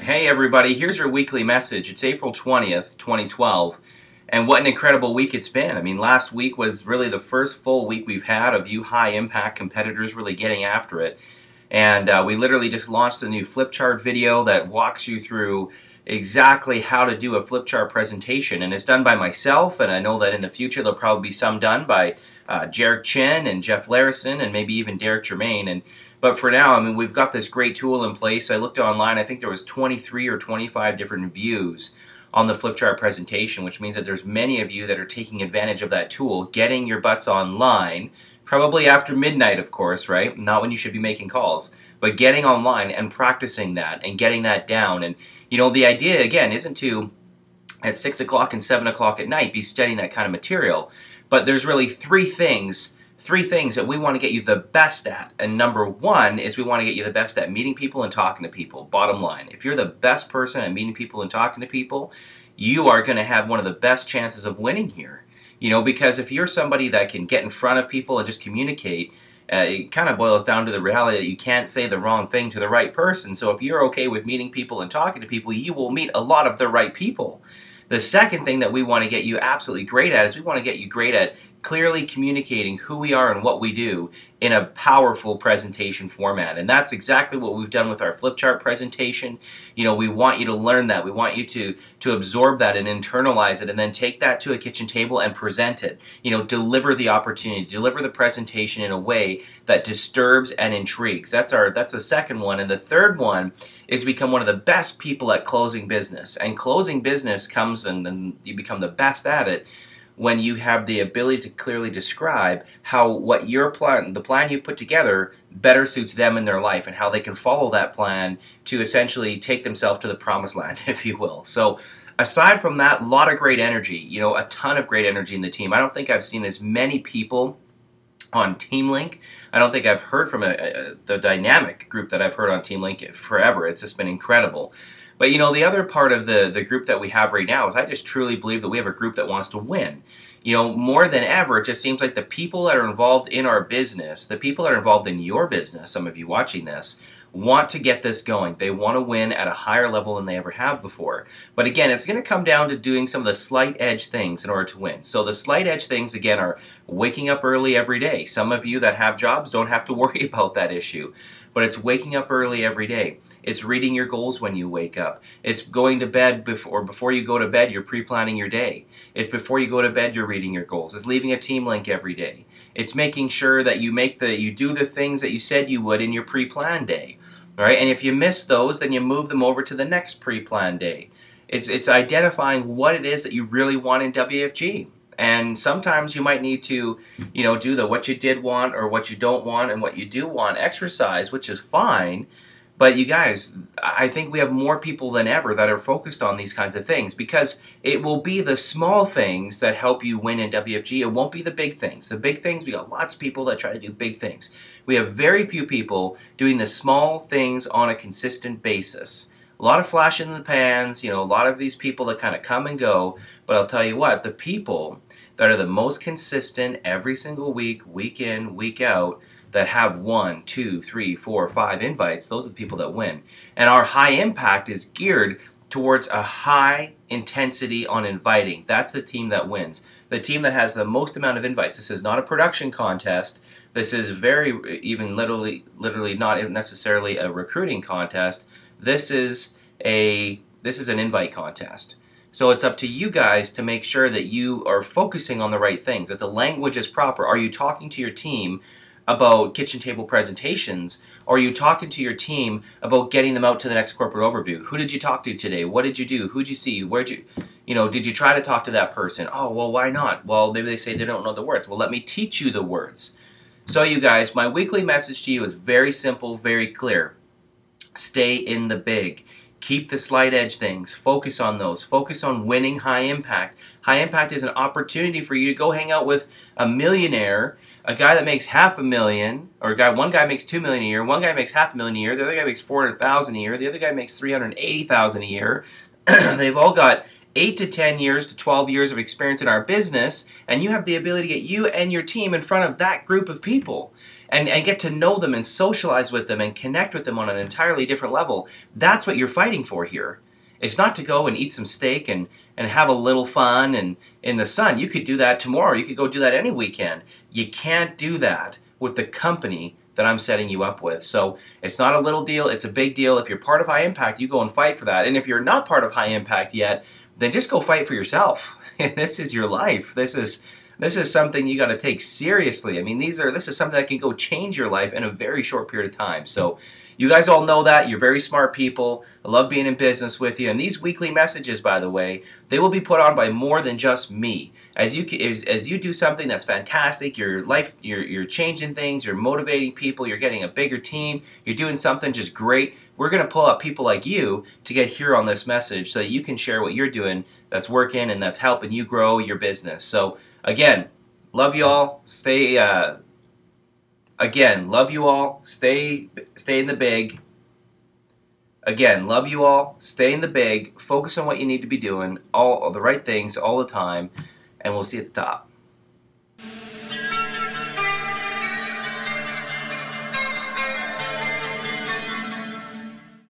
Hey everybody, here's your weekly message. It's April 20th, 2012, and what an incredible week it's been. I mean, last week was really the first full week we've had of you high-impact competitors really getting after it. And we literally just launched a new flip chart video that walks you through exactly how to do a flip chart presentation. And it's done by myself, and I know that in the future there'll probably be some done by Jarek Chin and Jeff Larison and maybe even Derek Germain. But for now, I mean, we've got this great tool in place. I looked online, I think there was 23 or 25 different views on the flip chart presentation, which means that there's many of you that are taking advantage of that tool, getting your butts online, probably after midnight, of course, right? Not when you should be making calls, but getting online and practicing that and getting that down. And, you know, the idea, again, isn't to, at 6 o'clock and 7 o'clock at night, be studying that kind of material. But there's really three things that we want to get you the best at. And number one is we want to get you the best at meeting people and talking to people. Bottom line, if you're the best person at meeting people and talking to people, you are going to have one of the best chances of winning here. You know, because if you're somebody that can get in front of people and just communicate, it kind of boils down to the reality that you can't say the wrong thing to the right person. So if you're okay with meeting people and talking to people, you will meet a lot of the right people. The second thing that we want to get you absolutely great at is we want to get you great at clearly communicating who we are and what we do in a powerful presentation format. And that's exactly what we've done with our flip chart presentation. You know, we want you to learn that. We want you to absorb that and internalize it and then take that to a kitchen table and present it. You know, deliver the opportunity, deliver the presentation in a way that disturbs and intrigues. That's the second one. And the third one is to become one of the best people at closing business. And closing business comes and you become the best at it when you have the ability to clearly describe how what your plan, the plan you've put together, better suits them in their life and how they can follow that plan to essentially take themselves to the promised land, if you will. So aside from that, a lot of great energy, you know, a ton of great energy in the team. I don't think I've seen as many people on TeamLink. I don't think I've heard from the dynamic group that I've heard on TeamLink forever. It's just been incredible. But, you know, the other part of the group that we have right now is I just truly believe that we have a group that wants to win. You know, more than ever, it just seems like the people that are involved in our business, the people that are involved in your business, some of you watching this, want to get this going. They want to win at a higher level than they ever have before. But again, it's going to come down to doing some of the slight edge things in order to win. So the slight edge things, again, are waking up early every day. Some of you that have jobs don't have to worry about that issue. But it's waking up early every day. It's reading your goals when you wake up. It's going to bed before you go to bed, you're pre-planning your day. It's before you go to bed, you're reading your goals. It's leaving a team link every day. It's making sure that you do the things that you said you would in your pre-planned day. All right? And if you miss those, then you move them over to the next pre-planned day. It's identifying what it is that you really want in WFG. And sometimes you might need to, you know, do the what you did want or what you don't want and what you do want exercise, which is fine. But you guys, I think we have more people than ever that are focused on these kinds of things because it will be the small things that help you win in WFG. It won't be the big things. The big things, we got lots of people that try to do big things. We have very few people doing the small things on a consistent basis. A lot of flash in the pans, you know, a lot of these people that kind of come and go. But I'll tell you what, the people that are the most consistent every single week, week in, week out, that have 1, 2, 3, 4, 5 invites, those are the people that win. And our high impact is geared towards a high intensity on inviting. That's the team that wins. The team that has the most amount of invites. This is not a production contest. This is literally not necessarily a recruiting contest. This is an invite contest. So it's up to you guys to make sure that you are focusing on the right things, that the language is proper. Are you talking to your team about kitchen table presentations? Or are you talking to your team about getting them out to the next corporate overview? Who did you talk to today? What did you do? Who'd you see? Did you try to talk to that person? Oh, well, why not? Well, maybe they say they don't know the words. Well, let me teach you the words. So you guys, my weekly message to you is very simple, very clear. Stay in the big. Keep the slight edge things. Focus on those. Focus on winning high impact. High impact is an opportunity for you to go hang out with a millionaire, a guy that makes $500,000, or one guy makes $2 million a year, one guy makes $500,000 a year, the other guy makes $400,000 a year, the other guy makes $380,000 a year. They've all got 8 to 10 years to 12 years of experience in our business, and you have the ability to get you and your team in front of that group of people and get to know them and socialize with them and connect with them on an entirely different level. That's what you're fighting for here. It's not to go and eat some steak and have a little fun and in the sun. You could do that tomorrow. You could go do that any weekend. You can't do that with the company that I'm setting you up with. So it's not a little deal, it's a big deal. If you're part of High Impact, you go and fight for that. And if you're not part of High Impact yet, then just go fight for yourself. This is your life. This is something you got to take seriously. I mean, this is something that can go change your life in a very short period of time. So you guys all know that. You're very smart people. I love being in business with you. And these weekly messages, by the way, they will be put on by more than just me. As you do something that's fantastic, you're changing things, you're motivating people, you're getting a bigger team, you're doing something just great. We're going to pull up people like you to get here on this message so that you can share what you're doing that's working and that's helping you grow your business. So again, love you all. Again, love you all. Stay in the big. Again, love you all. Stay in the big. Focus on what you need to be doing. All the right things all the time. And we'll see you at the top.